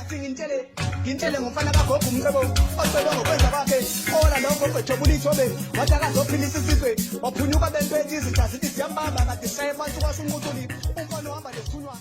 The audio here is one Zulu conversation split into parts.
ngintshele ngomfana kagogo umcebo ocela ngokwenza bakhe ola lokho bejobula ithobe wathi akazophilisa isizwe waphunyuka bentwethu izithazithi siyambamba kade sayebantu kwasunqutuli umfana ohamba nesithunywa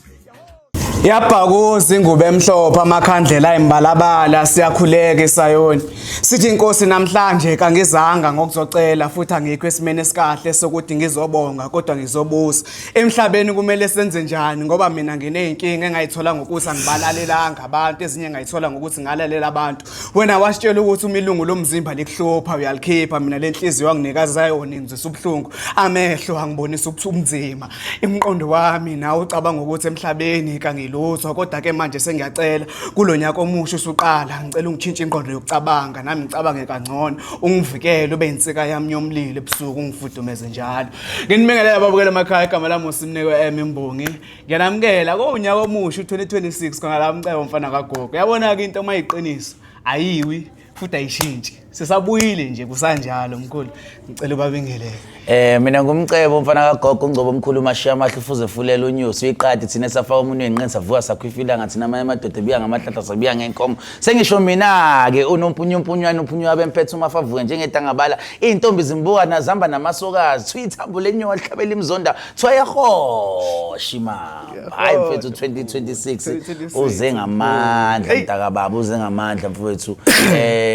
yabhakuza ingubo emhlophe amakhandlela ayimbalabala siyakhuleka esayoni sithi inkosi namhlanje kangizanga ngokuzocela futhi angikho esimene esikahle sokuthi ngizobonga kodwa ngizobusa emhlabeni kumele senze njani ngoba mina ngineyinkinga engayithola ngokuthi angibalalelanga abantu ezinye ngayithola ngokuthi ngalalela abantu wena wasitshela ukuthi umilungu lomzimba likuhlupha uyalikhipha mina lenhliziyo wanginikaza yona ngizisa ubhlungu amehlo angibonisa ubunzima imqondo wami nawe ucabanga ukuthi emhlabeni lutho kodwa ke manje sengiyacela kulonyaka omusha usuqala ngicela ungitshintshe inqondo yokucabanga nami ngicabange kangcono ungivikele ube insika yami yomlilo ebusuku ungifudumeze njalo nginibingelela babukela emakhaya igama lami uSimnike Imbongi ngiyanamukela kunyaka omusha u2026 khona la mcebo mfana kagogo yabona ke into mayiqiniso ayiwi futhi ayishintshi sesabuyile nje kusanjalo mkhulu ngicela ubabingelele mina ngumcebo mfana kagogo ungcobo omkhulu umashiya amahle ufuze fulela unyusi uyiqadi thina safaka umuntu enqenza savuka sakhwifila ngathi namanye amadoda biya ngamahlahla sabiya ngenkomo sengisho mina ke unompunyumphunywana uphunywa bemphethe umafavuke njengetangabala izintombi zimbuka nazamba namasokazi thuyithambo lenyoka lihlabela imzonda thwayahoshi mama hayi mfethu 2026 uze ngamandla mntakababa uze ngamandla mfethu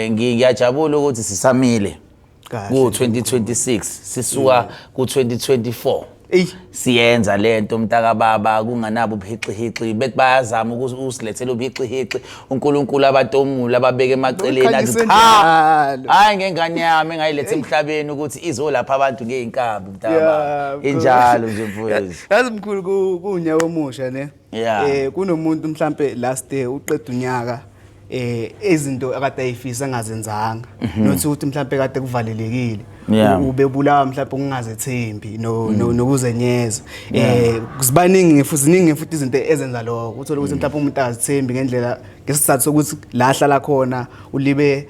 ngiyajabula ukuthi sisamile ku2026 sisuka ku2024 siyenza lento mntakababa kunganabo ubuhixihixi bekbayazama ukusilethela ubuhixihixi uNkulunkulu abatomula ababeke emaceleni athi hayi ngengane yami engayilethe emhlabeni ukuthi izolapha abantu ngeinkabi mntakababa injalo nje mfowethu yazi mkhulu kunyaka omusha ne kunomuntu mhlambe last day uqeda unyaka izinto akade ayifisa angazenzanga nothi ukuthi mhlawumbe kade kuvalelekile ubebulawa mhlawumbe ukungazethembi nokuzenyeza kuzibaningi futhi izinto ezenza lokho uthola ukuthi mhlawumbe umuntu akazithembi ngendlela ngesizathu sokuthi la hlala khona ulibe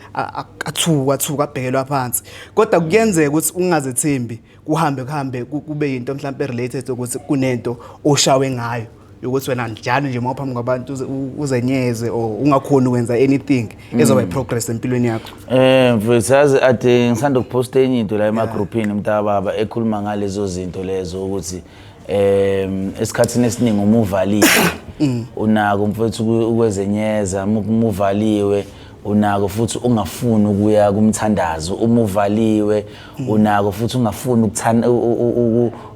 athuka abhekelwa phansi kodwa kuyenzeka ukuthi ungazethembi kuhambe kube into mhlawumbe related ukuthi kunento oshawe ngayo ukuthi wena njalo nje mawuphambi kwabantu uzenyeze ungakhona ukwenza anything ezoba iprogress empilweni yakho mfethu ade ngisanda ukuposta enye into la emagroupini mntababa ekhuluma ngalezo zinto lezo ukuthi esikhathini esiningi umuvaliwe unako mfethu ukwezenyeza umuvaliwe unako futhi ungafuni ukuya kumthandazo umuvaliwe unako futhi ungafuni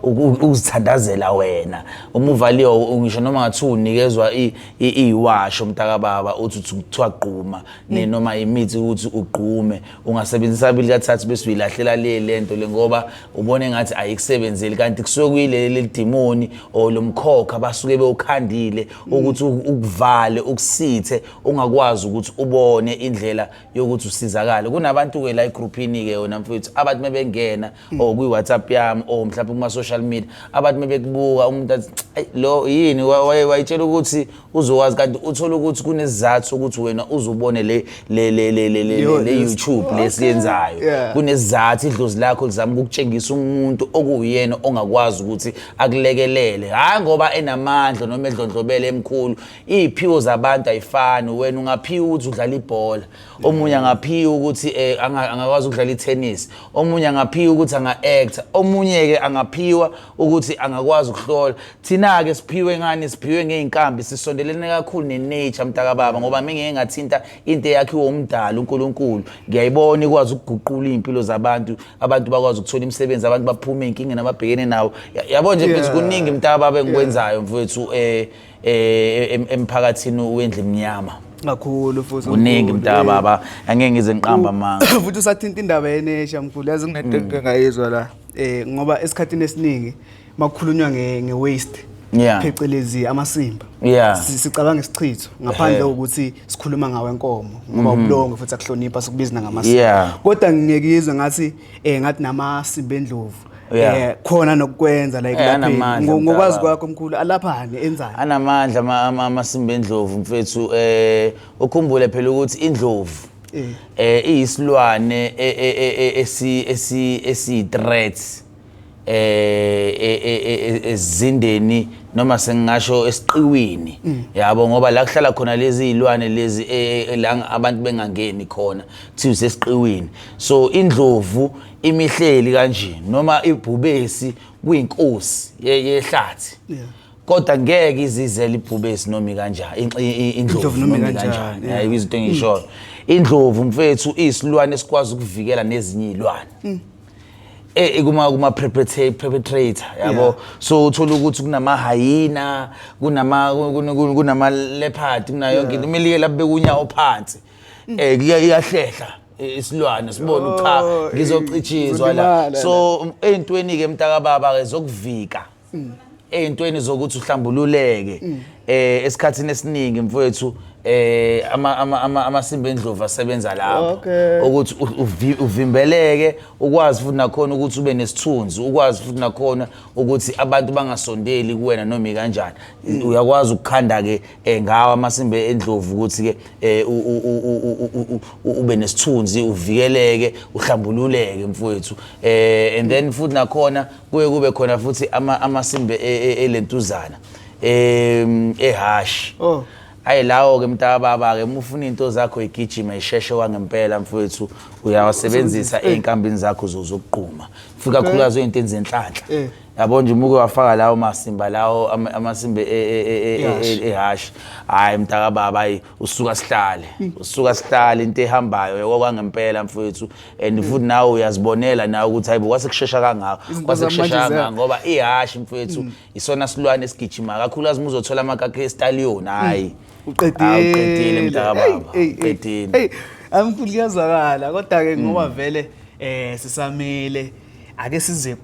ukuzithandazela wena umuvaliwe ngisho noma ngathi unikezwa iwasho mntakababa uthi kuthiwa gquma noma imithi ukuthi ugqume ungasebenzisa abili kathathu bese uyilahlela lento le ngoba ubone ngathi ayikusebenzeli kanti kusuke kuyileli demoni olomkhokha basuke bewukhandile ukuthi ukuvale ukusithe ungakwazi ukuthi ubone indlela yokuthi usizakale kunabantu ke la egroupini ke yona mfethu abantu mebengena kwi WhatsApp yami mhlawumbe kuma social media abantu mebekubuka umuntu athi lo yini wayitshela ukuthi uzokwazi kanti uthola ukuthi kunesizathu ukuthi wena uzubone le YouTube lesiyenzayo kunesizathu idlozi lakho lizama ukutshengisa umuntu okuyena ongakwazi ukuthi akulekelele hayi ngoba enamandla noma edlondlobele emkhulu iziphiwo zabantu ayifani wena ungaphiwa ukuthi udlala ibhola omunye angaphiwa ukuthi angakwazi ukudlala itennis omunye angaphiwa ukuthi anga-actor omunye ke angaphiwa ukuthi angakwazi ukuhlola thina ke siphiwe ngani siphiwe ngeinkambi sisondelene kakhulu nenature mntakababa ngoba mengeke ngathinta into yakhiwe umdala uNkulunkulu ngiyayibona ikwazi ukuguqula impilo zabantu abantu bakwazi ukuthola imisebenzi abantu baphuma inkinga nababhekene nawo yabo nje mfethu kuningi mntakababa engikwenzayo mfethu emphakathini wendle emnyama kakhulu futhi uningi mntakababa angeke ngize ngiqamba manga futhi usathinta indaba yenesha mkhulu yazi nginedeke ngayizwa la ngoba esikhathini esiningi makukhulunywa ngewaste phecelezi amasimba sicabanga isichitho ngaphandle ukuthi sikhuluma ngawe enkomo ngoba ubulongo futhi akuhlonipha sikubiza ngamasimba kodwa ngiyekizwe ngathi namasimba endlovu khona nokukwenza like lapha ngokwazi kwakho mkhulu alaphani enzani anamandla amasimba endlovu mfethu ukhumbule phela ukuthi indlovu iyisilwane esi threat ezindeni noma sengingasho esiqiwini yabo ngoba la kuhlala khona lezi izilwane lezi la abantu bengangeni khona kuthiwa sesiqiwini so indlovu imihleli kanje noma ibhubesi kuyinkosi yehlathi kodwa ngeke izizele ibhubesi noma kanjani indlovu noma kanjani hayi izinto engisho indlovu mfethu isilwane esikwazi ukuvikela nezinye izilwane kuma perpetrator yabo so uthola ukuthi kunama hyena kunama leopard kunayo yonke into kumele laphe kunyawo phansi iyahlehla isilwane sibone cha ngizocitshizwa la so eyintweni ke mntaka baba ke zokuvika eyintweni zokuthi uhlambululeke esikhathini esiningi mfowethu amasimba endlovu asebenza lapho ukuthi uvimbeleke ukwazi futhi nakhona ukuthi ube nesithunzi ukwazi futhi nakhona ukuthi abantu bangasondeli kuwena noma kanjani uyakwazi ukukhanda ke ngawo amasimba endlovu ukuthi ke ube nesithunzi uvikeleke uhlambululeke mfowethu and then futhi nakhona kuye kube khona futhi amasimba elentuzana ehash hayi lawo ke mntaka baba ke mufuna into zakho igijima isheshe wangempela mfowethu uyawasebenzisa einkambini zakho zokuqhuma fika kakhulukazi into enzenhlanhla yabo nje umuke wafaka lawo masimba lawo amasimba ehash hayi mntaka baba hayi usuka sihlale into ehambayo okwangempela mfowethu and futhi nawe uyazibonela nawe ukuthi hayibo kwasekushesha kangaka ngoba ihash mfowethu isona silwane esigijima kakhulukazi uzothola amakakhe estallion hayi uqedile mntaka baba uqedile hey amkhulu kuyazwakala kodwa ke ngoba vele sisamile ake size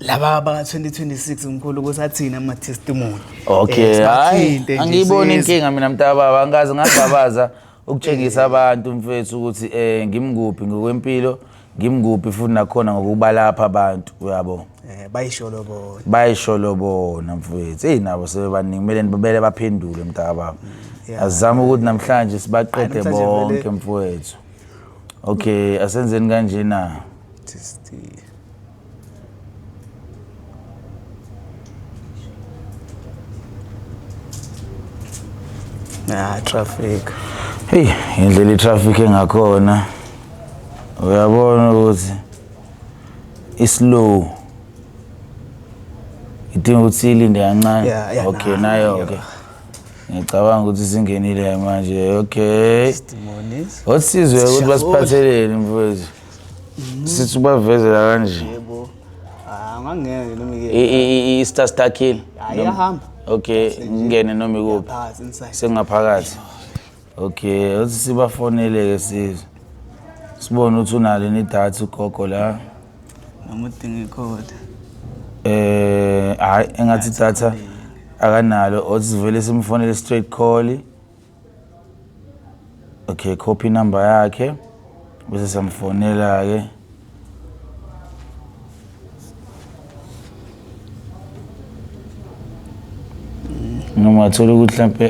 laba aba 2026 umkhulu kusathina ama testimony okay hayi angiyibona inkinga mina mntaka baba angazi ngababaza ukutshengisa abantu mfethu ukuthi ngimnguphi ngokwempilo ngimnguphi futhi nakhona ngokuba lapha abantu uyabo bayisholobona mfethu nabo sebebaningi kumele nibele baphendule mntaka baba azama ukuthi namhlanje sibaqede bonke mfowethu okay asenzeni kanje na traffic hey indlela traffic engakhona uyabona ukuthi islow idinga ukuthi ilinde kancane okay nayo okay ngicabanga ukuthi singenile manje okay testimonies osizwe ukuthi basiphatheleni mfowethu sithi bavezela kanje yebo angangene noma ke i-star kill ayahamba okay ngene noma ikuphi sengaphakathi okay uthi sibafonele ke sizwe sibone ukuthi unalo nedatha ugogo la noma udinga icode hayi engathi datha akanalo osivele simfonele straight call okay copy number yakhe bese samfonela ke noma thola ukuthi mhlambe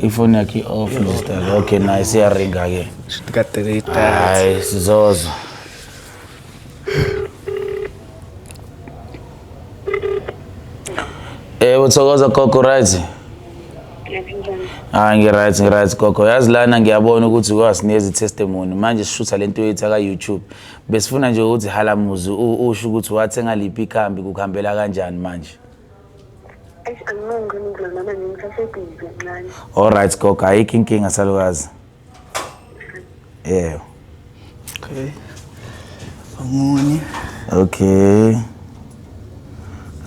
ifoni yakhe off list okay nice iyaringa ke shikade hayi sizozo uthokoza gogo right ngiright gogo yazi lana ngiyabona ukuthi kwasinikeza testimony manje sishutha lento yethu ka YouTube besifuna nje ukuthi halamuzi usho ukuthi wathenga liphi ikhambi kukhambela kanjani manje alright gogo ayikho inkinga salukazi okay amunye okay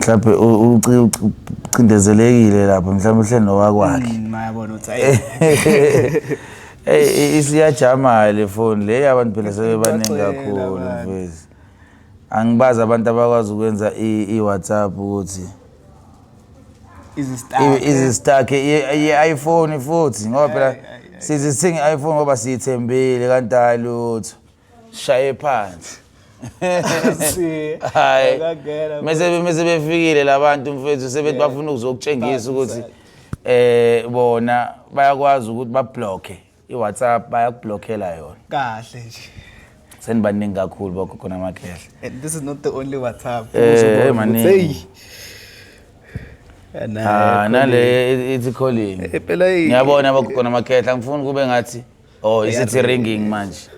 mhlawumbe ucindezelekile lapha mhlawumbe uhleli nowakwakhe mayabona uthi isiyajama le phone le abantu phela sebebaningi kakhulu mfethu angibaza abantu abakwazi ukwenza i-WhatsApp ukuthi izistake i-iPhone futhi ngoba phela sizithenga i-iPhone ngoba siyithembile kanti hayi lutho shaye phansi hayi mase befikile labantu mfethu sebethi bafuna ukuzokutshengisa ukuthi bona bayakwazi ukuthi bablock i-WhatsApp bayakublockela yona kahle nje senibaningi kakhulu bogogo namakhehle. And this is not the only WhatsApp. Maningi. Nale ithi calling. Phela Ngiyabona bogogo namakhehle angifuni kube ngathi isithi ringing manje.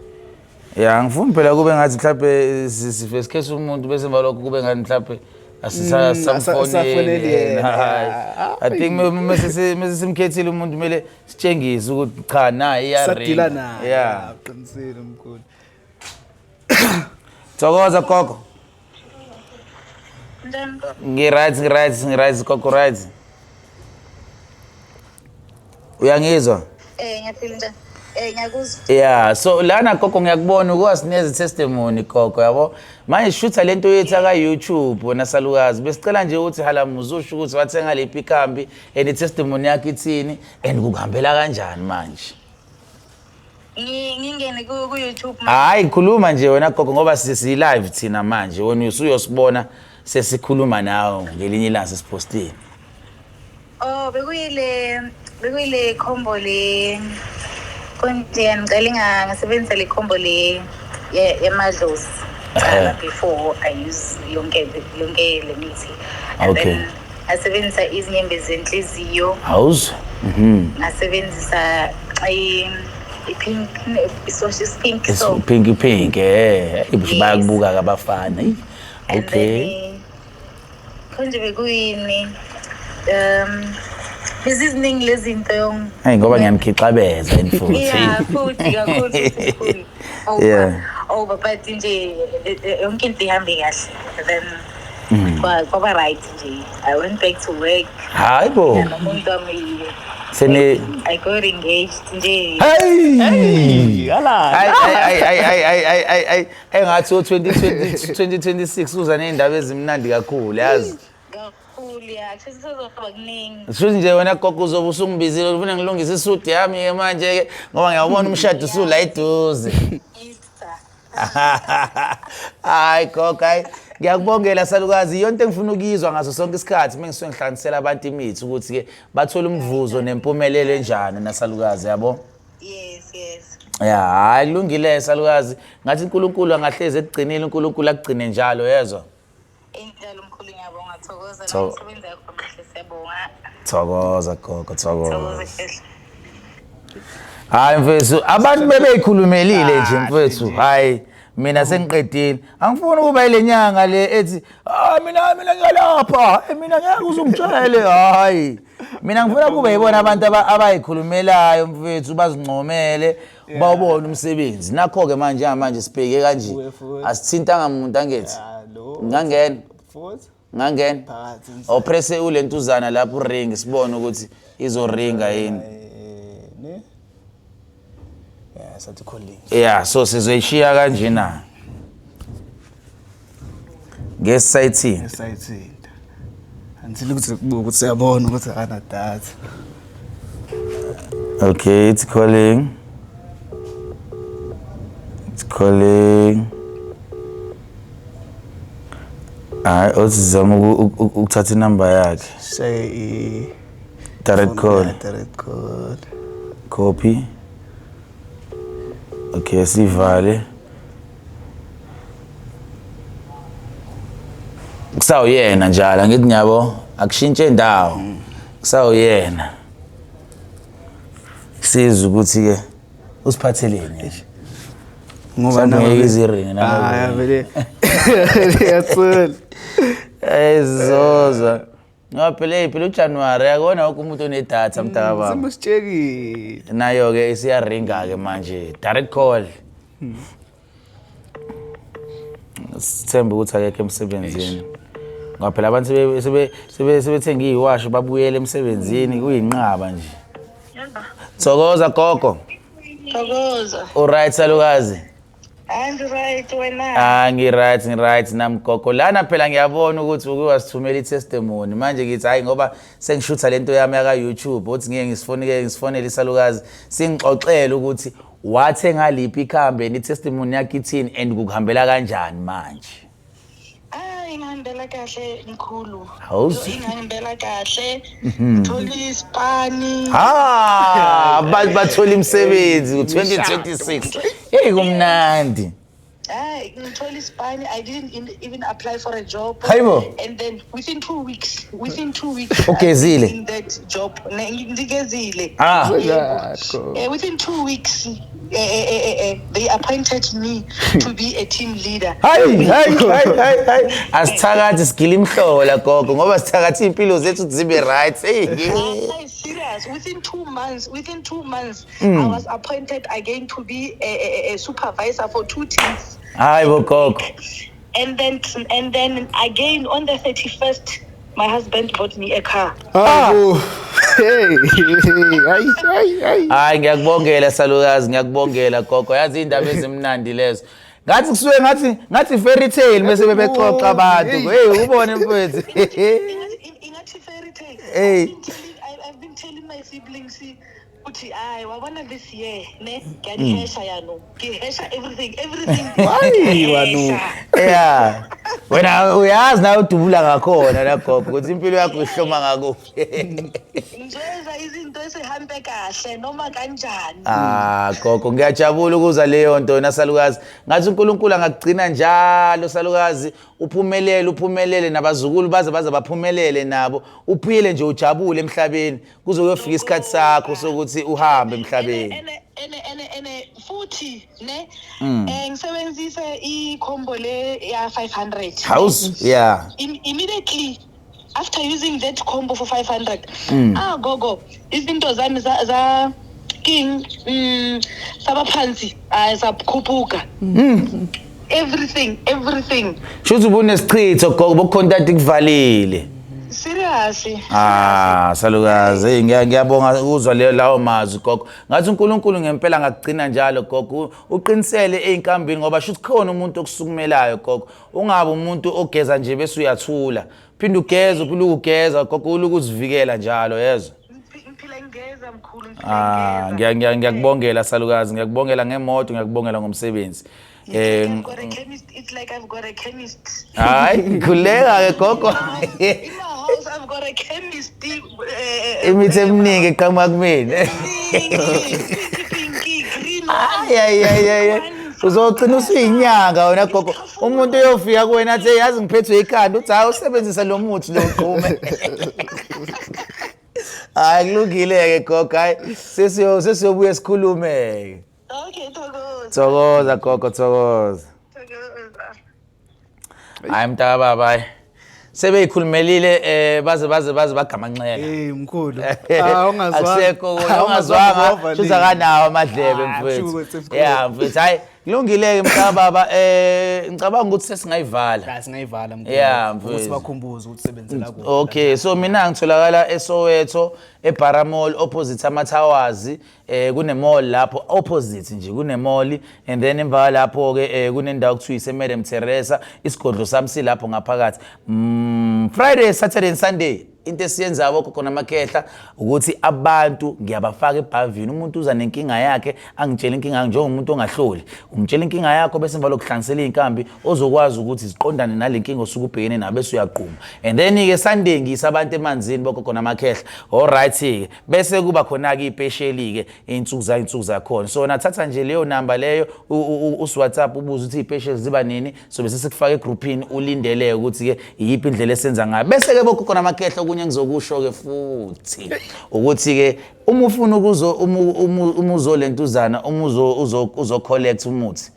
Yeah, angifuni phela kube ngathi mhlawumbe sivesikhethe umuntu bese balokho kube ngathi mhlawumbe asisafoneli. I think mase simkhethile umuntu kumele sitshengise ukuthi cha nayi iyaringa. Sadila naye. Yeah. Qinisile mkhulu. Thokoza gogo. Ngiright gogo right. Uyangizwa? Ngiyaphila njani? Ngiyakuzwa. Yeah, so lana gogo ngiyakubona ukwasineze testimony gogo yabo. Manje shutha lento yethu aka YouTube wena salukazi. Besicela nje ukuthi halamuza usho ukuthi wathenga lephi ikambi and testimony yakhe ithini and kukuhambela kanjani manje? Ngingene ku YouTube manje. Hayi khuluma nje wena gogo ngoba sisi live thina manje wena usuyosibona sesikhuluma nawe ngelinye ilanga sesipostini. Bekuyile combo le konje ngicela ngasebenzisa le combo le yemadlozi. Before I use yonke le mithi. And then ngasebenzisa izinyembe zenhliziyo. How's? Ngasebenzisa pink pink so pink ibushi bayakubuka abafana. Okay. Konje bekuyini iziningi lezinto yong. Hayi ngoba ngiyangikhixabeza futhi. Yeah, futhi kakhulu. Yeah. But nje yonke into ihambe kahle. Then kwaba right nje. I went back to work. Hayibo. Umuntu wami I got engaged nje. Hey! Hala. Ay ngathi 2026 uza nezindaba ezimnandi kakhulu yazi. Yeah, kuzoba kuningi. Sithi nje wena gogo uzobe usungibizile ufuna ngilungise isudi yami ke manje ke ngoba ngiyabona umshado usula eduze. Hayi gogo ngiyakubongela salukazi yonke engifuna ukizwa ngaso sonke isikhathi mengisuke ngihlanganisela abantu imithi ukuthi ke bathola umvuzo nempumelelo enjani nasalukazi yabo. Yes. Yeah, hayi lungile salukazi ngathi uNkulunkulu angahleze ekugcinile uNkulunkulu akugcine njalo yezwa. Injalo mkhulu ngiyabonga thokoza la umsebenzi wakho mhle siyabonga. Thokoza gogo thokoza. Hayi mfethu abantu bebeyikhulumelile nje mfethu hayi mina sengiqedile angifuni ukuba ile nyanga le ethi mina ngiyalapha mina ngeke uzungitshele hayi mina ngifuna kube yibona abantu abayikhulumelayo mfethu bazincomele bawubona umsebenzi nakho ke manje sibheke kanje asithintanga umuntu angethi ngangena opresse ulentuzana lapho ring sibone ukuthi izoringa yini. sathi calling. Yeah, so sizoyishiya kanje na. Ngesayithini. Ngesayithini. Until ukuthi kubuka ukuthi siyabona ukuthi akana data. Okay, it's calling. Uzizama ukuthatha inamba yakhe. Say direct call. Copy. Okay, sivale. Kusawuyena njalo ngithi nyabo akushintshe indawo. Kusawuyena. Sizwe ukuthi ke usiphatheleni. Ngoba nawe iziringi nawe. Vele. Yathula. Ezoza. Ngoba phela uJanuary yakona wonke umuntu onedatha mntaka baba. Simusitshekile. Nayo ke isiyaringa ke manje direct call. Sithemba ukuthi akekho emsebenzini. Ngoba phela abantu sebethenga iwash babuyele emsebenzini kuyinqaba nje. Thokoza gogo. Thokoza. Alright salukazi. I'm right wena. Ngiright nami gogo. Lana phela ngiyabona ukuthi uke wasithumela itestimony. Manje ngithi hayi ngoba sengishutha lento yami yaka YouTube uthi ngeke ngisifonele isalukazi singixoxele ukuthi wathenga liphi ikhambe netestimony yakhe ithini and kukuhambela kanjani manje. Ingihambela kahle ngikhulu. How's? Ingihambela kahle. Thola ispani. Bathola imisebenzi ku 2026. Hey kumnandi. ngithola isibani. I didn't even apply for a job. Hayibo. And then within 2 weeks, Ugezile. in that job, ngigezile. Within 2 weeks, they appointed me to be a team leader. Hayi. Asithakathi sigila imhlola gogo ngoba sithakathi impilo zethu zibe right. Serious. Within 2 months, I was appointed again to be a supervisor for 2 teams. Hayibo gogo. And then again on the 31st, my husband bought me a car. Hayi ngiyakubongela salukazi, ngiyakubongela gogo. Yazi indaba ezimnandi lezo. Ngathi kusuke ngathi fairy tale bese bebexoxa abantu. Hey ubone mfowethu. Ingathi fairy tale. I've been telling my siblings uthi wabona this year ne ngiyadihesha yano. Ngihesha everything. Yeah. Wena uyazi na udubula ngakhona la gogo ukuthi impilo yakho ihloma ngakuphi. Ngizoza izinto esihambe kahle noma kanjani. Gogo ngiyajabula ukuza leyo nto nasalukazi. Ngathi uNkulunkulu angakugcina njalo salukazi uphumelele nabazukulu baze baphumelele nabo. Uphile nje ujabule emhlabeni kuze kuyofika isikhathi sakho sokuthi uhambe emhlabeni. Ene futhi ne ngisebenzise ikhombo le ya 500 house immediately after using that combo for 500 gogo izinto zami za king sabaphansi sakhuphuka everything shothi ubune sichitho gogo bokucontact kuvalile. Seriously. Salukazi ngiyabonga ukuzwa lawo mazwi gogo. Ngathi uNkulunkulu ngempela ngakugcina njalo gogo. Uqinisele einkambini ngoba shuthi khona umuntu okusukumelayo gogo. Ungabe umuntu ogeza nje bese uyathula. Phinde ugeza ugeza gogo ukuzivikela njalo yezwa. Ngiphila ngeza mkhulu ngiyakubongela salukazi, ngiyakubongela ngemoto, ngiyakubongela ngomsebenzi. I've got a chemist. It's like I've got a chemist. Hayi khuleka ke gogo. In my house I've got a chemist. Imithi eminingi eqhamuka kumina. Pinky, green. Uzogcina usiyinyanga wena gogo. Umuntu uyofika kuwena athi yazi ngiphethwe ikhanda uthi hayi usebenzisa lo muthi lo uqume. Hayi kulungile ke gogo. Hayi sesiyobuya sikhulume. Okay, Thokoza gogo thokoza. Hayi mntaka baba. Sebeyikhulumelile baze bagamanxela. Mkhulu. Ongazwanga shuthi akanawo amadlebe mfowethu. Yeah mfowethu hayi kulungile ke mntaka baba ngicabanga ukuthi sesingayivala. Singayivala mkhulu. Yeah ukuthi bakhumbuze ukuthi sebenzela kuwo. Okay so mina ngitholakala eSoweto eBara Mall opposite amaTowers kune mall lapho opposite nje kune mall and then emva lapho ke kunendawo kuthiwa iseMadam Teresa isigodlo sami silapho ngaphakathi. Friday, Saturday and Sunday into esiyenza lokho khona amakehla ukuthi abantu ngiyabafaka ebhavini umuntu uza nenkinga yakhe angitshela inkinga njengomuntu ongahloli umtshela inkinga yakho bese emva lokuhlanganisela inkambi ozokwazi ukuthi ziqondane nalenkinga osuke ubhekene nayo bese uyaqhuma and then ke Sunday ngiyisa abantu emanzini lokho khona amakehla alright ke bese kuba khona ke ipesheli ke insuku zakhona so nathatha nje leyo number leyo WhatsApp ubuza ukuthi ipesheli ziba nini so bese sikufaka egroupini ulindele ukuthi ke yipi indlela esenza ngayo bese ke lokho khona amakehla kunye ngizokusho ke futhi ukuthi ke uma ufuna umuzo lentuzana uzo collect umuthi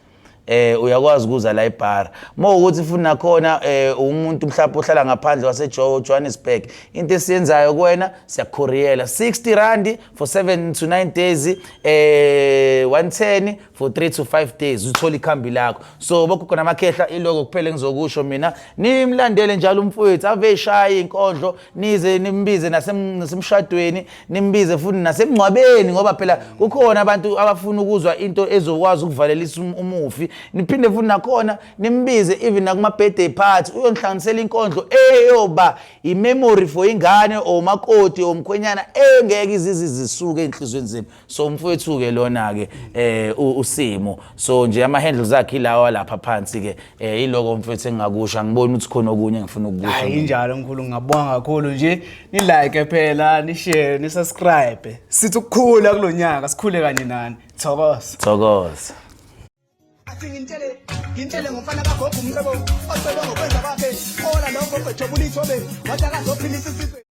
uyakwazi ukuza la eBara ukuthi ufuna khona umuntu mhlawumbe ohlala ngaphandle wase Johannesburg into esiyenzayo kuwena siyakhoriyela 60 rand for 7 to 9 days 110 for 3 to 5 days uthola ikhambi lakho so bokho khona amakhehla iloko kuphela ngizokusho mina nimlandele njalo umfowethu aveshaya inkondlo nize nimbize nasemshadweni nimbize futhi nasemncwabeni ngoba phela kukhona abantu abafuna ukuzwa into ezokwazi ukuvalelisa umufi niphinde futhi nakhona nimbize even nakuma birthday party uyonhlanganisela inkondlo eyoba imemory for ingane omakoti omkhwenyana engeke izizisuke enhlizweni zenu so umfowethu ke lona ke usimo so nje ama handles akhe lawa lapha phansi ke iloko mfowethu engakusha ngibona ukuthi khona okunye ngifuna ukukusho hayi injalo mkhulu ngabonga kakhulu nje ni like phela ni share ni subscribe sithi ukukhula kulonyaka sikhule kanye nani thokoza athi ngintshele ngomfana kagogo umcebo ocebe ngokwenza kwakhe ola lo gogo ejobula ithobe wathi akazophilisa isizwe